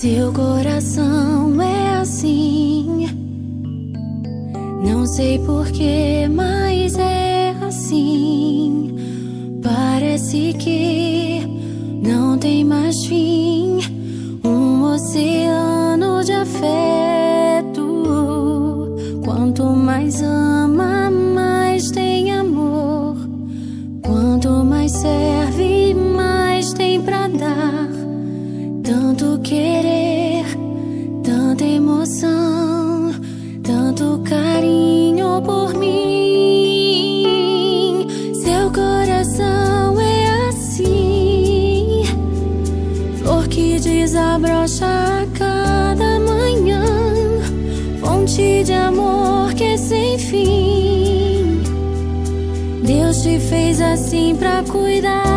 Seu coração é assim, não sei porquê, mas é assim. Parece que não tem mais fim, um oceano de afeto. Quanto mais ama, mais tem amor. Quanto mais serve, mais tem pra dar. Tanto querer, tanta emoção, tanto carinho por mim. Seu coração é assim, flor que desabrocha a cada manhã, fonte de amor que é sem fim. Deus te fez assim pra cuidar